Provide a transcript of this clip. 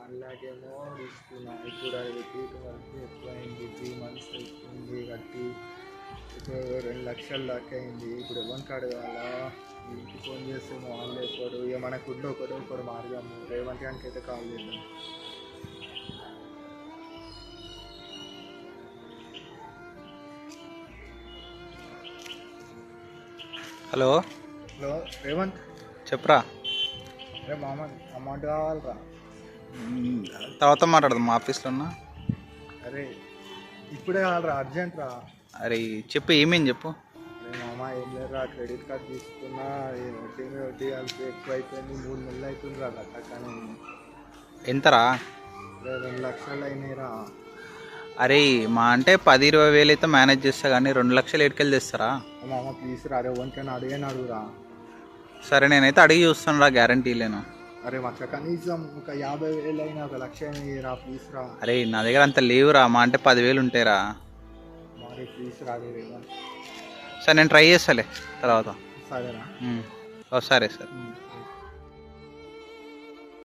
1 lakh ఏమో తీసుకున్నా. ఇప్పుడు అది పెట్టి వరకు ఎక్కువైంది. 3 months అవుతుంది కట్టి. ఇప్పుడు 2 లక్షల దాకా అయింది. ఇప్పుడు ఎవరికి అడగాలా? ఇంటికి ఫోన్ చేస్తే వాళ్ళు చెప్పాడు. ఇక మన కుట్లో ఒకడు మార్గము. రేవంత్ గారికి అయితే కాల్ చేద్దాం. హలో హలో రేవంత్, చెప్పరా. అరే మామ, అమౌంట్ కావాలరా. తర్వాత మాట్లాడదాం, మా ఆఫీస్లో ఉన్నా. అరే ఇప్పుడే కావాలరా, అర్జెంట్ రా. అరే చెప్పు, ఏమేం చెప్పు. అరే మామ, ఏం లేదురా, క్రెడిట్ కార్డ్ తీసుకున్నా. వడ్డీ మీద వడ్డీ కలిపి ఎక్కువ అయిపోయింది. 3 నెలలు అవుతుంది రా కట్టకని. ఎంతరా? 2 లక్షలు అయినాయిరా. అరే మా అంటే 10-20 వేలు అయితే మేనేజ్ చేస్తా, కానీ 2 లక్షలు ఎటుకెళ్ళి తెస్తారా? మామ ప్లీజ్ రా, అరే ఎవరికైనా అడిగాను అడుగురా. సరే నేనైతే అడిగి చూస్తాను రా, గ్యారంటీ లేను. అరే మచ్చ కనీసం ఒక 50,000 అయినా, 1 లక్ష అయినా రా ప్లీజ్ రా. అరే నా దగ్గర అంత లేవురా, మా అంటే 10,000 ఉంటాయిరా. మరి ప్లీజ్ రా రేవంత్. సరే నేను ట్రై చేస్తాలే తర్వాత. సరేరా. సరే సరే.